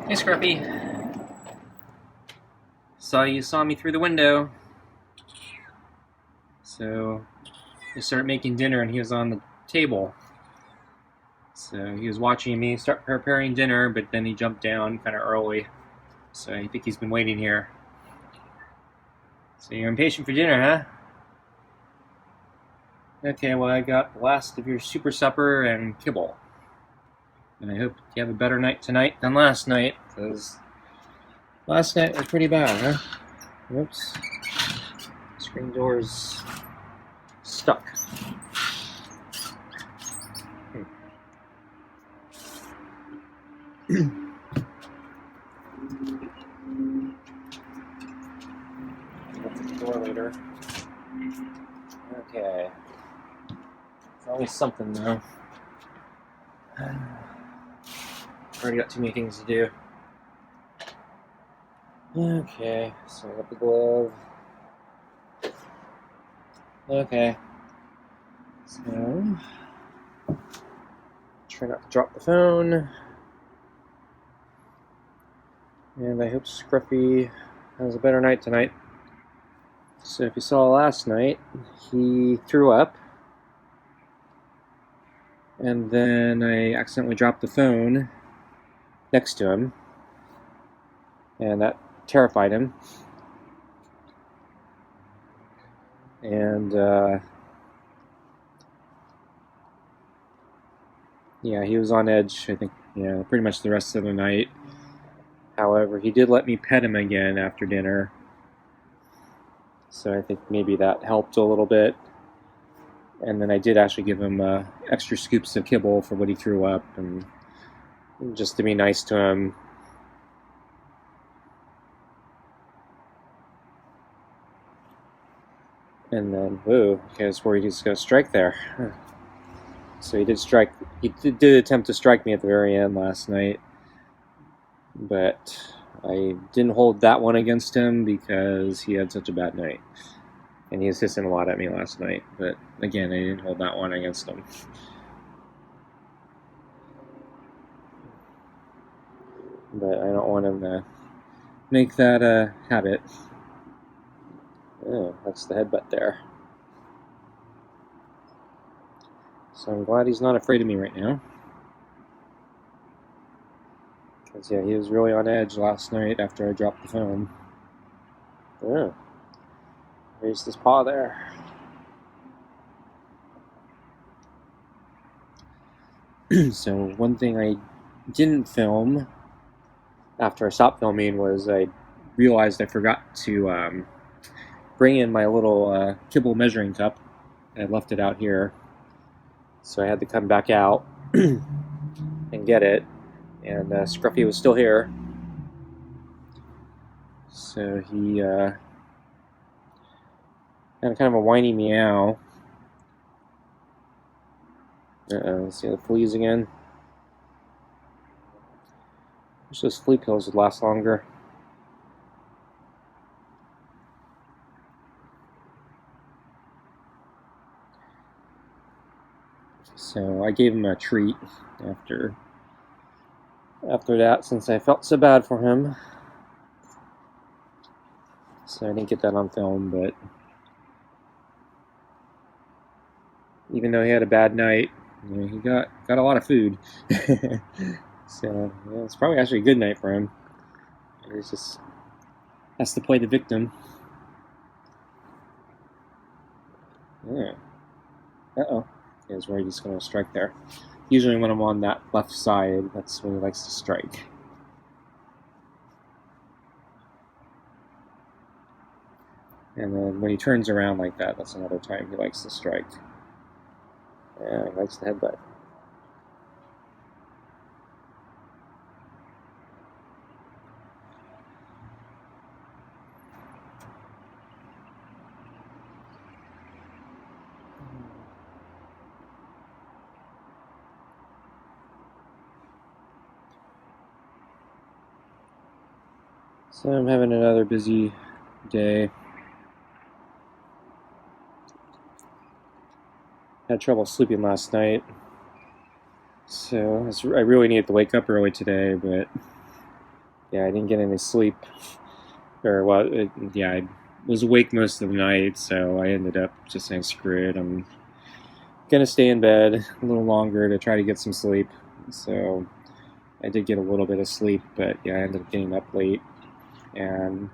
Hey, Scruffy. Saw you saw me through the window. So I started making dinner and he was on the table. So he was watching me start preparing dinner, but then he jumped down kind of early. So I think he's been waiting here. So you're impatient for dinner, huh? Okay, well, I got the last of your super supper and kibble. And I hope you have a better night tonight than last night, because last night was pretty bad, huh? Whoops. Screen door's stuck. Open the door later. Okay. It's always something, though. Already got too many things to do. Okay, so I got the glove. Okay. So, try not to drop the phone. And I hope Scruffy has a better night tonight. So if you saw last night, he threw up. And then I accidentally dropped the phone next to him. And that terrified him. And, yeah, he was on edge, I think, pretty much the rest of the night. However, he did let me pet him again after dinner. So I think maybe that helped a little bit. And then I did actually give him extra scoops of kibble for what he threw up, and just to be nice to him. And then, whoa, okay, I was worried he was going to strike there. So he did strike, he did attempt to strike me at the very end last night. But I didn't hold that one against him because he had such a bad night. And he was hissing a lot at me last night. But again, I didn't hold that one against him. But I don't want him to make that a habit. Oh, that's the headbutt there. So I'm glad he's not afraid of me right now. Because, yeah, he was really on edge last night after I dropped the phone. Oh. Raised his paw there. So one thing I didn't film after I stopped filming was I realized I forgot to bring in my little kibble measuring cup. I left it out here. So I had to come back out and get it. And Scruffy was still here. So he had kind of a whiny meow. Uh-oh, see the fleas again? Wish those flea pills would last longer. So I gave him a treat after that, since I felt so bad for him. So I didn't get that on film, but even though he had a bad night, he got a lot of food. So yeah, it's probably actually a good night for him. He just has to play the victim. Yeah. Uh-oh. He was worried he's going to strike there. Usually when I'm on that left side, that's when he likes to strike. And then when he turns around like that, that's another time he likes to strike. Yeah, he likes the headbutt. So I'm having another busy day. Had trouble sleeping last night. So I really needed to wake up early today, but yeah, I didn't get any sleep, or well, yeah, I was awake most of the night, so I ended up just saying screw it. I'm gonna stay in bed a little longer to try to get some sleep. So I did get a little bit of sleep, but yeah, I ended up getting up late, and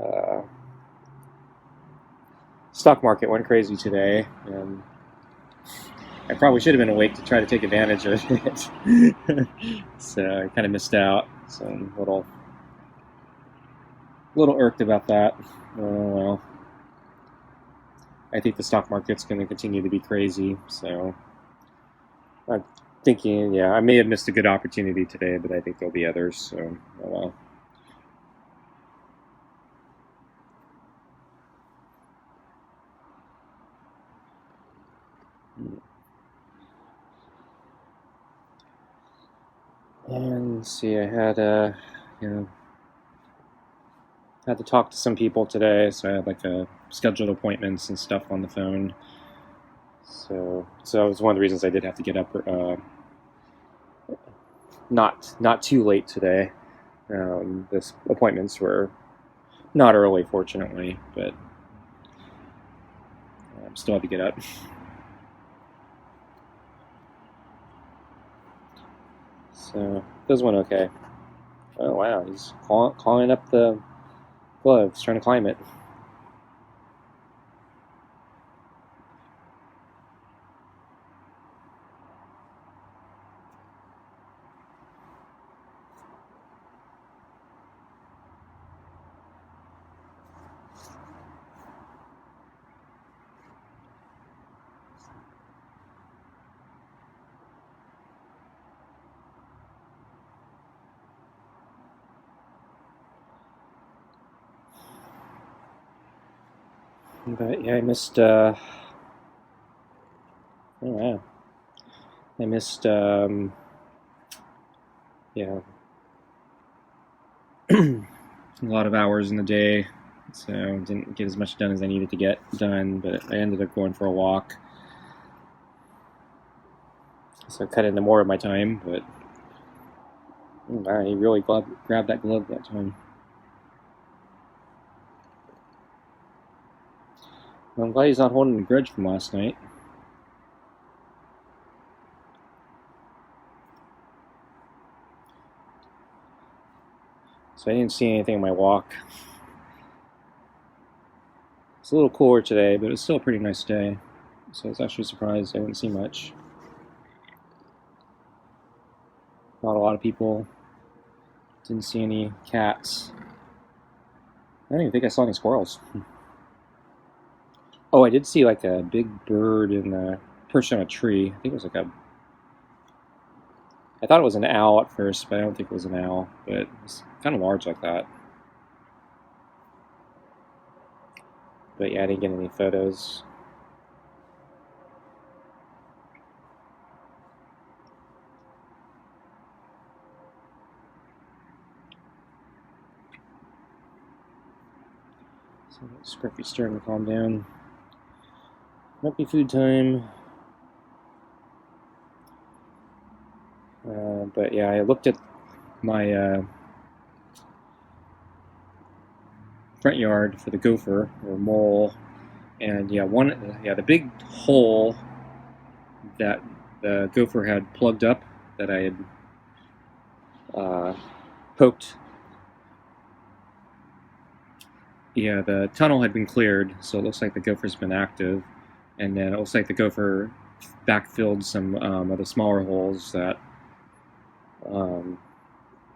uh, stock market went crazy today, and I probably should have been awake to try to take advantage of it. So I kind of missed out. So I'm a little irked about that. Oh well. I think the stock market's going to continue to be crazy. So I'm thinking, yeah, I may have missed a good opportunity today, but I think there'll be others. So oh well. And let's see, I had you know, had to talk to some people today, so I had like scheduled appointments and stuff on the phone. So that was one of the reasons I did have to get up not too late today. This appointments were not early, fortunately, but still had to get up. So those went okay. Oh wow, he's clawing up the gloves, trying to climb it. But yeah, I missed. Oh wow, I missed. Yeah, a lot of hours in the day, so didn't get as much done as I needed to get done. But I ended up going for a walk, so I cut into more of my time. But wow, he really grabbed that glove that time. Well, I'm glad he's not holding a grudge from last night. So I didn't see anything on my walk. It's a little cooler today, but it's still a pretty nice day. So I was actually surprised I didn't see much. Not a lot of people. Didn't see any cats. I don't even think I saw any squirrels. Oh, I did see like a big bird perched on a tree. I think it was like I thought it was an owl at first, but I don't think it was an owl. But it's kind of large like that. But yeah, I didn't get any photos. So Scruffy's starting to calm down. Might be food time. But yeah, I looked at my front yard for the gopher or mole, and yeah, the big hole that the gopher had plugged up that I had poked. Yeah, the tunnel had been cleared, so it looks like the gopher's been active, and then it looks like the gopher backfilled some of the smaller holes that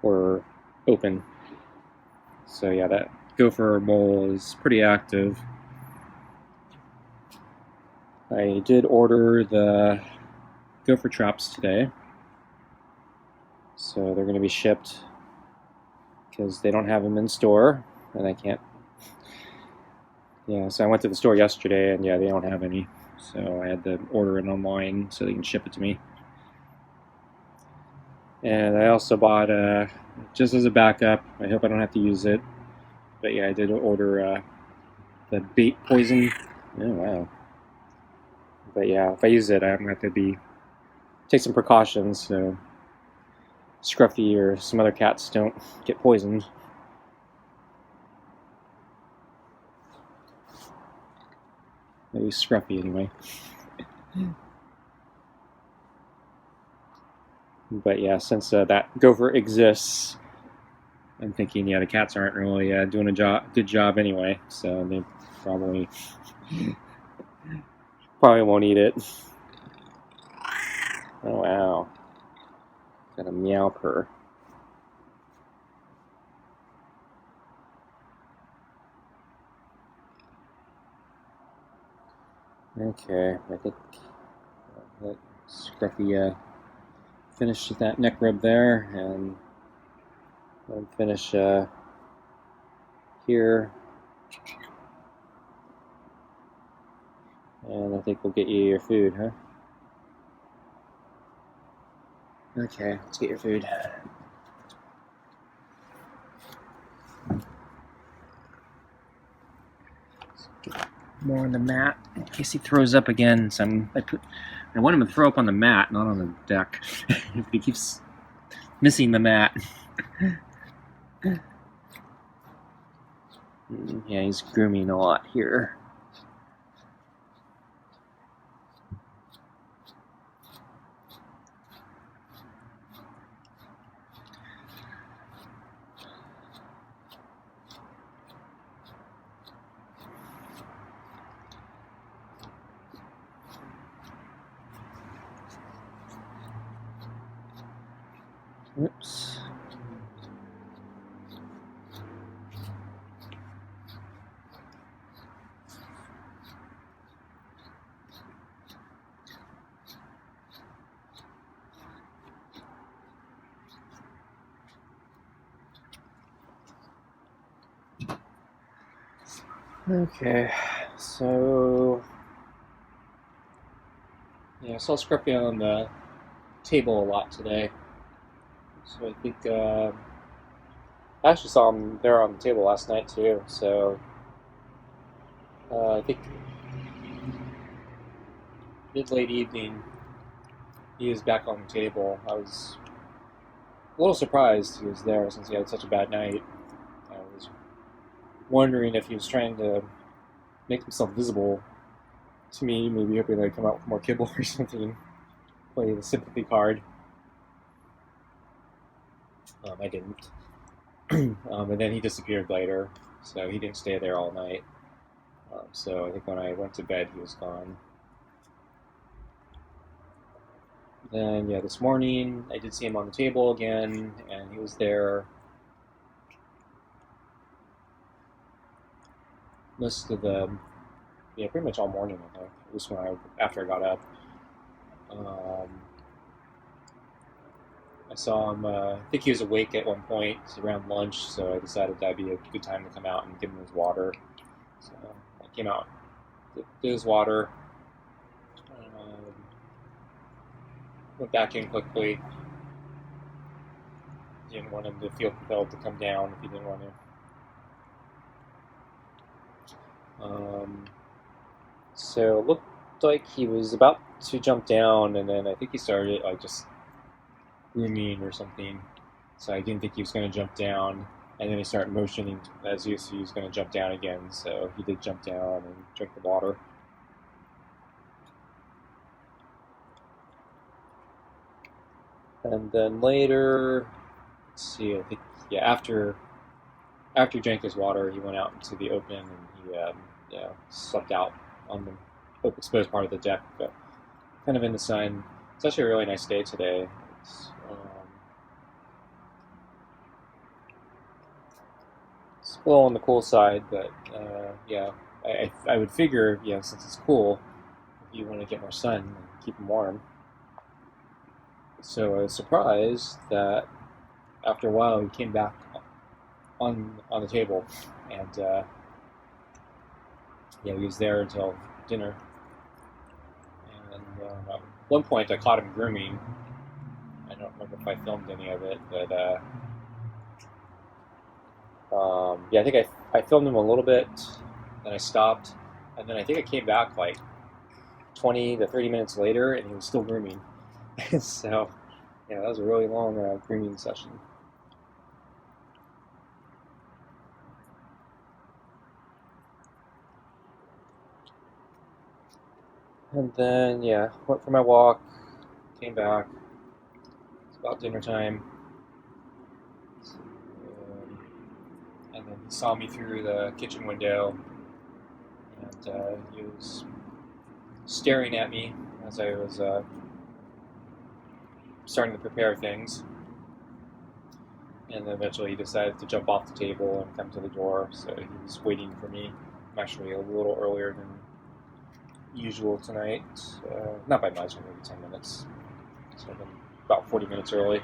were open. So yeah, that gopher mole is pretty active. I did order the gopher traps today, so they're going to be shipped because they don't have them in store, and I can't. Yeah, so I went to the store yesterday, and yeah, they don't have any, so I had to order it online so they can ship it to me. And I also bought, just as a backup, I hope I don't have to use it, but yeah, I did order the bait poison. Oh wow! But yeah, if I use it, I'm going to have to take some precautions. So Scruffy or some other cats don't get poisoned. At least Scruffy, anyway. But yeah, since that gopher exists, I'm thinking, yeah, the cats aren't really doing a good job anyway, so they probably won't eat it. Oh wow, got a meow purr. Okay, I think I'll let Scruffy finish that neck rub there, and I'll finish here. And I think we'll get you your food, huh? Okay, let's get your food. Let's get more on the mat in case he throws up again. So I want him to throw up on the mat, not on the deck. If he keeps missing the mat. Yeah, he's grooming a lot here. Oops. Okay, so yeah, I saw Scruffy on the table a lot today. So I think I actually saw him there on the table last night too. So I think mid-late evening he was back on the table. I was a little surprised he was there since he had such a bad night. I was wondering if he was trying to make himself visible to me, maybe hoping I'd come out with more kibble or something. Play the sympathy card. I didn't. And then he disappeared later, so he didn't stay there all night. So I think when I went to bed, he was gone. Then, yeah, this morning I did see him on the table again, and he was there most of the, yeah, pretty much all morning, I think. At least after I got up. I saw him, I think he was awake at one point around lunch, so I decided that'd be a good time to come out and give him his water. So I came out, did his water, went back in quickly. Didn't want him to feel compelled to come down if he didn't want to. So it looked like he was about to jump down, and then I think he started like just grooming or something. So I didn't think he was going to jump down, and then he started motioning as if he was going to jump down again. So he did jump down and drink the water. And then later, let's see, I think, yeah, after he drank his water, he went out into the open and he slept out on the exposed part of the deck, but kind of in the sun. It's actually a really nice day today. It's a little on the cool side, but yeah, I would figure, since it's cool, you want to get more sun and keep them warm. So I was surprised that after a while he came back on the table, and he was there until dinner. And at one point I caught him grooming. I don't remember if I filmed any of it, but I think I filmed him a little bit, then I stopped, and then I think I came back like 20 to 30 minutes later, and he was still grooming. So Yeah, that was a really long grooming session. And then, yeah, went for my walk, came back. It's about dinner time. And then he saw me through the kitchen window, and he was staring at me as I was starting to prepare things. And then eventually he decided to jump off the table and come to the door, so he was waiting for me. I'm actually a little earlier than usual tonight. Not by much, maybe 10 minutes. So I've been about 40 minutes early.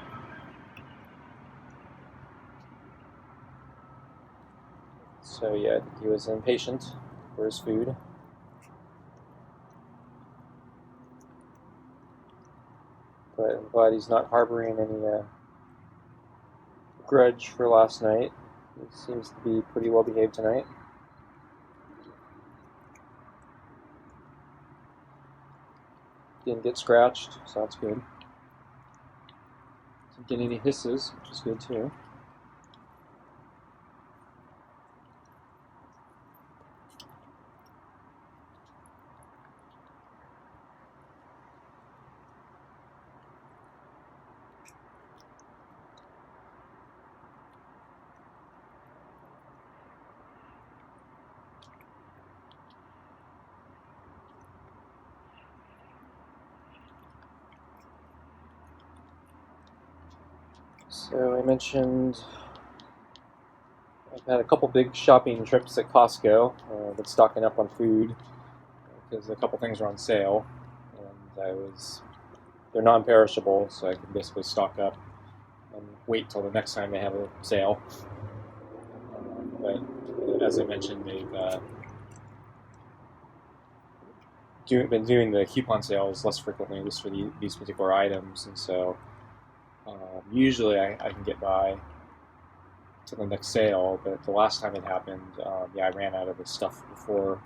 So yeah, I think he was impatient for his food. But I'm glad he's not harboring any grudge for last night. He seems to be pretty well behaved tonight. Didn't get scratched, so that's good. Didn't get any hisses, which is good too. So I mentioned I've had a couple big shopping trips at Costco. Been stocking up on food because a couple things are on sale, and they're non-perishable, so I can basically stock up and wait till the next time they have a sale. But as I mentioned, they've been doing the coupon sales less frequently just for these particular items, and so usually I can get by to the next sale, but the last time it happened, I ran out of the stuff before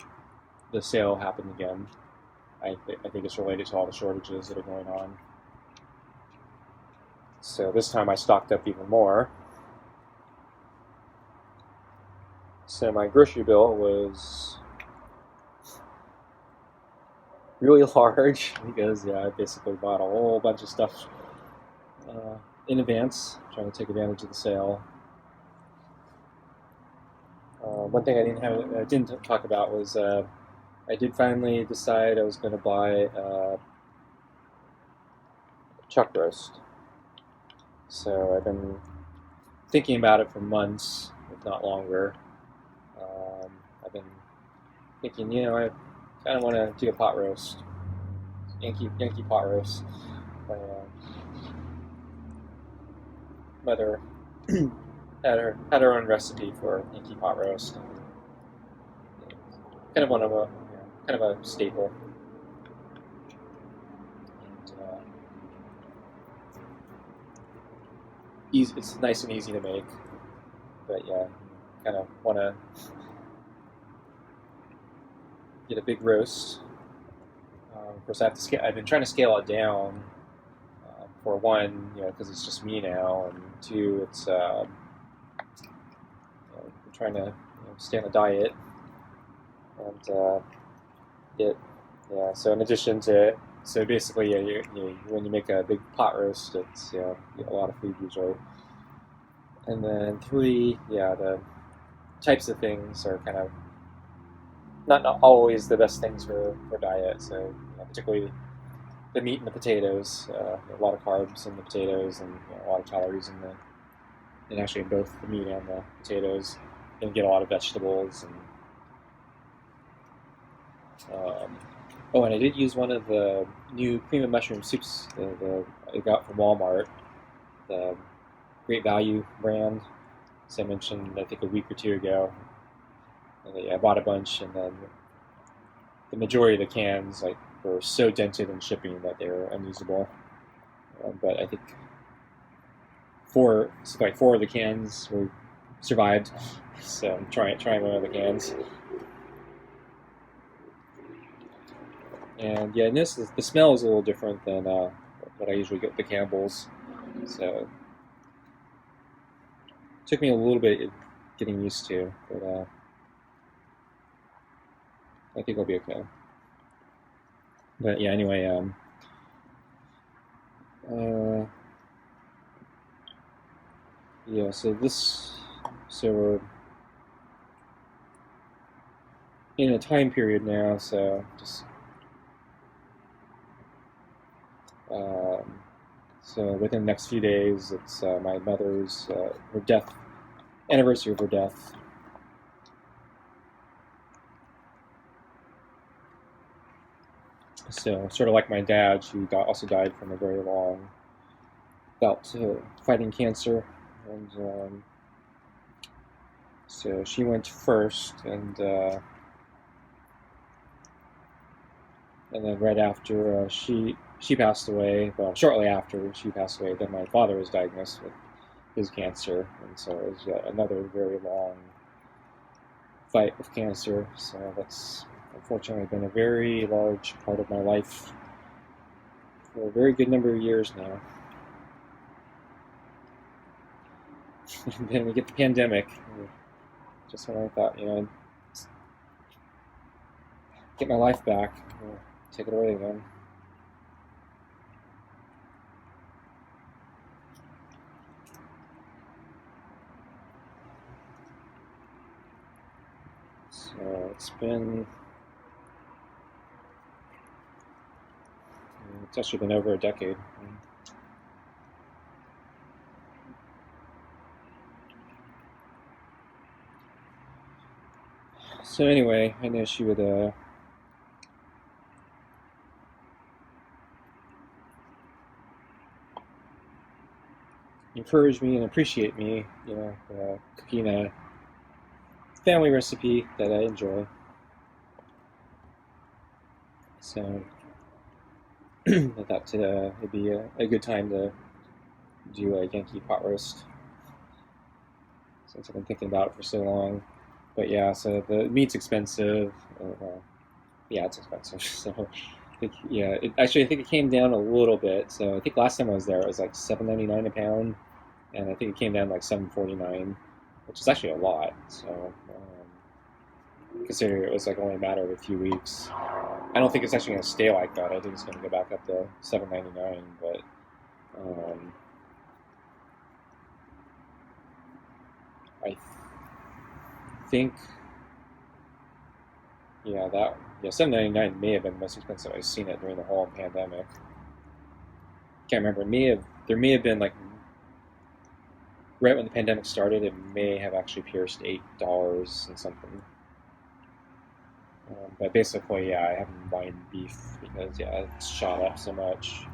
the sale happened again. I think it's related to all the shortages that are going on. So this time I stocked up even more. So my grocery bill was really large because I basically bought a whole bunch of stuff in advance, trying to take advantage of the sale. One thing I didn't talk about was I did finally decide I was going to buy chuck roast. So I've been thinking about it for months, if not longer. I've been thinking, I kind of want to do a pot roast, Yankee pot roast. My mother had her own recipe for Yankee pot roast. Kind of a staple. And, it's nice and easy to make, but kind of want to get a big roast. Of course, I've been trying to scale it down. For one, because it's just me now, and two, it's I'm trying to stay on a diet, and So in addition to basically, when you make a big pot roast, it's you get a lot of food usually. And then three, the types of things are kind of not always the best things for diet. So particularly the meat and the potatoes, a lot of carbs in the potatoes, and a lot of calories in actually in both the meat and the potatoes. And get a lot of vegetables and I did use one of the new cream of mushroom soups that I got from Walmart, the Great Value brand. As I mentioned, I think a week or two ago. And I bought a bunch, and then the majority of the cans were so dented in shipping that they were unusable. But I think four of the cans survived. So I'm trying one of the cans. And notice the smell is a little different than what I usually get at the Campbell's. So it took me a little bit getting used to, but I think I'll be okay. But yeah, anyway, yeah. So we're in a time period now. So just so within the next few days, it's my mother's her death anniversary of her death. So sort of like my dad, she also died from a very long bout fighting cancer, and so she went first, and then right after she passed away, well, shortly after she passed away, then my father was diagnosed with his cancer, and so it was another very long fight with cancer. So that's unfortunately been a very large part of my life for a very good number of years now. And then we get the pandemic, just when I thought, get my life back, take it away again. So it's actually been over a decade. So anyway, I know she would encourage me and appreciate me, cooking a family recipe that I enjoy. So I thought it'd be a good time to do a Yankee pot roast, since I've been thinking about it for so long. But yeah, so the meat's expensive. Yeah, it's expensive. So I think it came down a little bit. So I think last time I was there, it was like $7.99 a pound, and I think it came down to like $7.49, which is actually a lot. So considering it was like only a matter of a few weeks, I don't think it's actually going to stay like that. I think it's going to go back up to $7.99, but I think $7.99 may have been the most expensive I've seen it during the whole pandemic. Can't remember. There may have been like right when the pandemic started, it may have actually pierced $8 and something. But basically, yeah, I haven't been buying beef because it's shot up so much.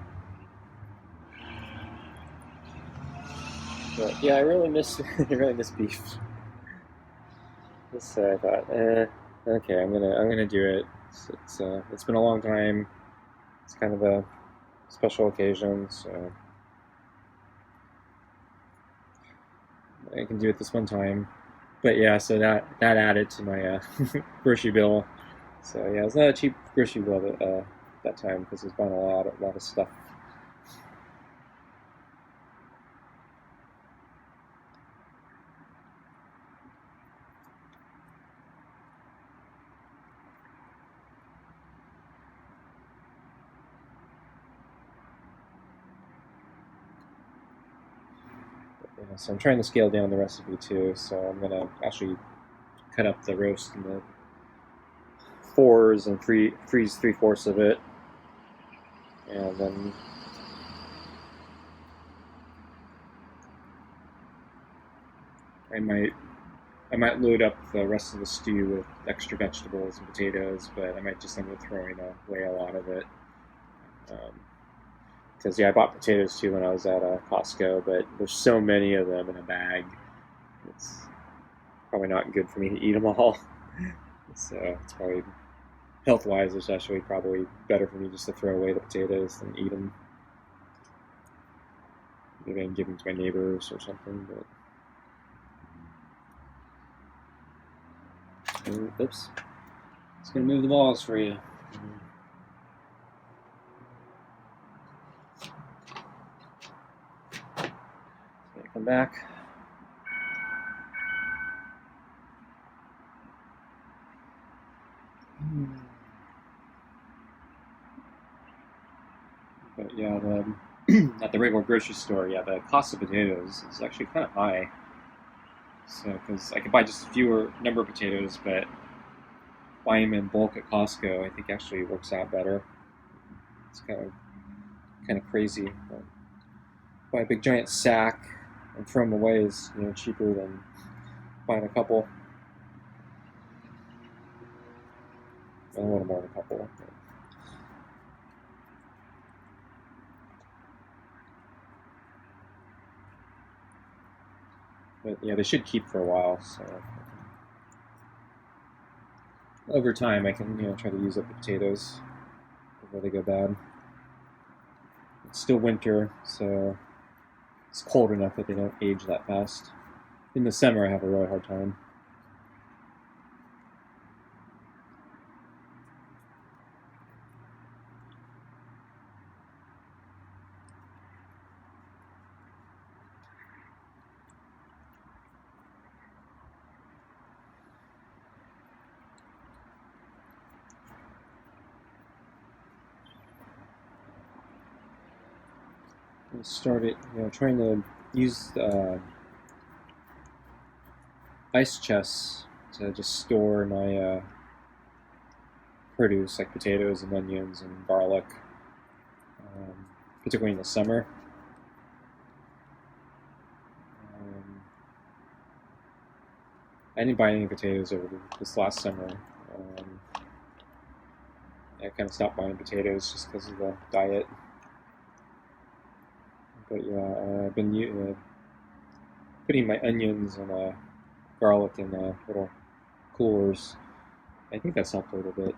But yeah, I really miss I really miss beef. So I thought, okay, I'm gonna do it. It's been a long time. It's kind of a special occasion, so I can do it this one time. But yeah, so that added to my grocery bill. So yeah, it's not a cheap grocery bill that time because I was buying a lot of stuff. So I'm trying to scale down the recipe too. So I'm gonna actually cut up the roast in the fours and freeze 3/4 of it, and then I might load up the rest of the stew with extra vegetables and potatoes, but I might just end up throwing away a lot of it. Because I bought potatoes too when I was at Costco, but there's so many of them in a bag. It's probably not good for me to eat them all. So it's probably health-wise, it's actually probably better for me just to throw away the potatoes than eat them. Maybe I can give them to my neighbors or something. But oops, it's gonna move the balls for you. come back. But yeah, at the regular grocery store, yeah, the cost of potatoes is actually kind of high. So, because I could buy just a fewer number of potatoes, but buying them in bulk at Costco, I think actually works out better. It's kind of crazy. But buy a big giant sack and throw them away is cheaper than buying a couple. A little more than a couple. But yeah, they should keep for a while. So over time, I can try to use up the potatoes before they go bad. It's still winter, so it's cold enough that they don't age that fast. In the summer, I have a really hard time. I started, trying to use ice chests to just store my produce, like potatoes and onions and garlic, particularly in the summer. I didn't buy any potatoes over this last summer. I kind of stopped buying potatoes just because of the diet. But yeah, I've been putting my onions and garlic in little coolers. I think that's helped a little bit.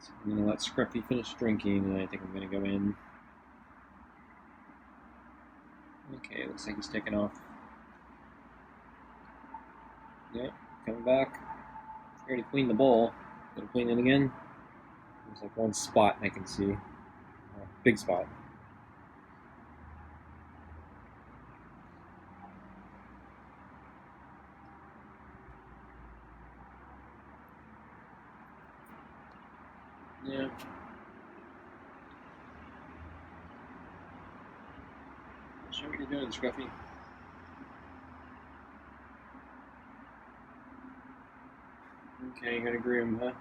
So I'm going to let Scruffy finish drinking, and I think I'm going to go in. Okay, looks like he's taking off. Yep, coming back. I already cleaned the bowl. Gonna clean it again. There's like one spot I can see. Big spot. Yeah. Show what you're doing, Scruffy. Okay, you're gonna groom, huh?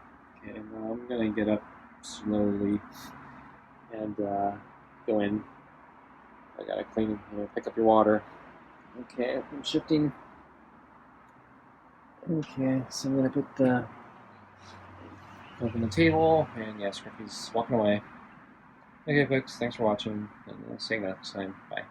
Okay, well, I'm gonna get up slowly and go in. I gotta clean, pick up your water. Okay, I'm shifting. Okay, so I'm gonna put the milk on the table, and yeah, Scruffy's walking away. Okay, folks, thanks for watching, and we'll see you next time. Bye.